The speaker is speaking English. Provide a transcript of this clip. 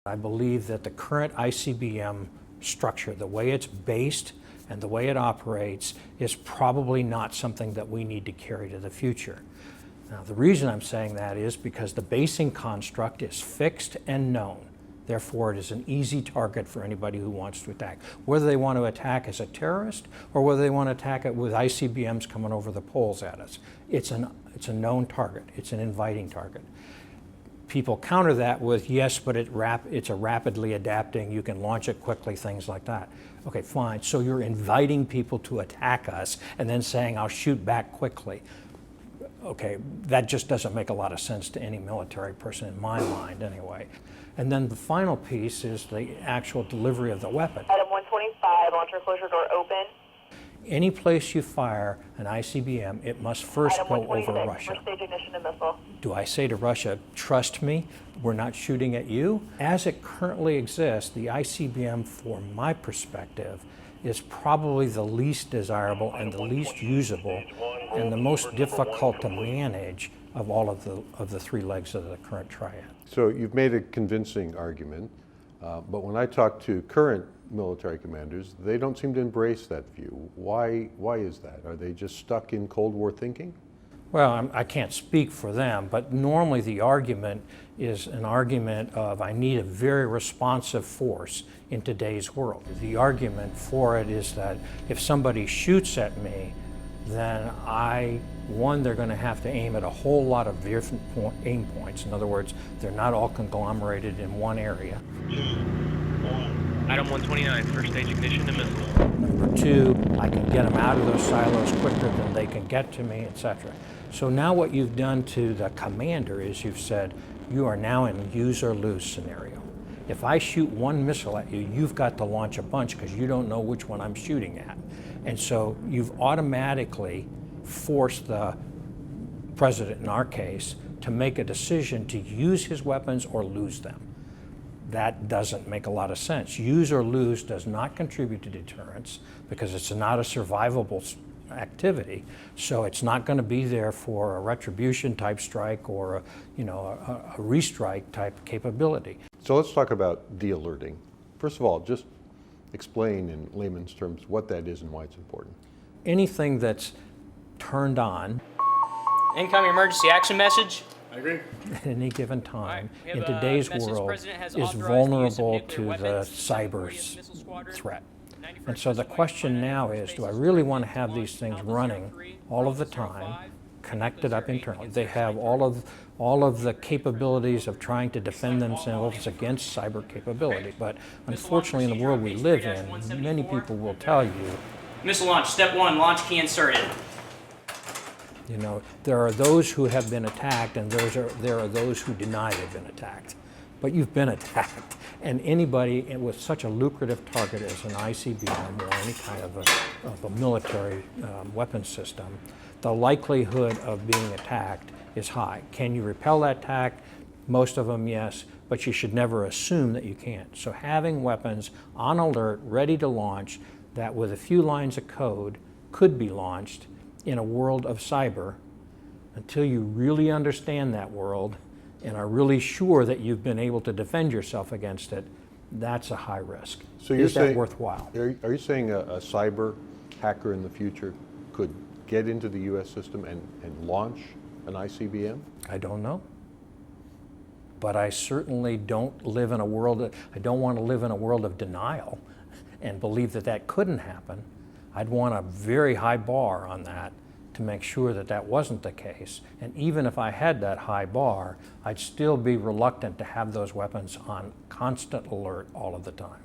I believe that the current ICBM structure, the way it's based and the way it operates, is probably not something that we need to carry to the future. Now, the reason I'm saying that is because the basing construct is fixed and known. Therefore, it is an easy target for anybody who wants to attack. Whether they want to attack as a terrorist or whether they want to attack it with ICBMs coming over the poles at us, it's a known target. It's an inviting target. People counter that with, yes, but it's a rapidly adapting, you can launch it quickly, things like that. Okay, fine. So you're inviting people to attack us and then saying, I'll shoot back quickly. Okay, that just doesn't make a lot of sense to any military person in my mind anyway. And then the final piece is the actual delivery of the weapon. Item 125, launcher closure door open. Any place you fire an ICBM, it must first go over Russia. First stage ignition to missile. Do I say to Russia, trust me, we're not shooting at you? As it currently exists, the ICBM, from my perspective, is probably the least desirable and the least usable and the most difficult to manage of all of the three legs of the current triad. So you've made a convincing argument, but when I talk to current military commanders, they don't seem to embrace that view. Why is that? Are they just stuck in Cold War thinking? Well, I can't speak for them, but normally the argument is an argument of I need a very responsive force in today's world. The argument for it is that if somebody shoots at me, then they're going to have to aim at a whole lot of different aim points. In other words, they're not all conglomerated in one area. Item 129, first stage ignition to missile. Number two, I can get them out of those silos quicker than they can get to me, etc. So now what you've done to the commander is you've said, you are now in use or lose scenario. If I shoot one missile at you, you've got to launch a bunch because you don't know which one I'm shooting at. And so you've automatically forced the president, in our case, to make a decision to use his weapons or lose them. That doesn't make a lot of sense. Use or lose does not contribute to deterrence because it's not a survivable activity. So it's not going to be there for a retribution type strike or a restrike type capability. So let's talk about de-alerting. First of all, just explain in layman's terms what that is and why it's important. Anything that's turned on Incoming emergency action message. I agree. at any given time Right. in today's world is vulnerable to the cyber threat. And so the question now is, do I really want to have these things running all of the time, connected up internally? They have all of the capabilities of trying to defend themselves against cyber capability. But unfortunately, in the world we live in, many people will tell you, Missile launch, step one, launch key inserted. there are those who have been attacked and there are those who deny they've been attacked. But you've been attacked. And anybody with such a lucrative target as an ICBM or any kind of a military weapon system, the likelihood of being attacked is high. Can you repel that attack? Most of them, yes, but you should never assume that you can't. So having weapons on alert, ready to launch, that with a few lines of code could be launched in a world of cyber, until you really understand that world and are really sure that you've been able to defend yourself against it, that's a high risk. So you're Is that saying, worthwhile? Are you saying a cyber hacker in the future could get into the U.S. system and launch an ICBM? I don't know. But I certainly don't live in a world, I don't want to live in a world of denial and believe that that couldn't happen. I'd want a very high bar on that to make sure that that wasn't the case. And even if I had that high bar, I'd still be reluctant to have those weapons on constant alert all of the time.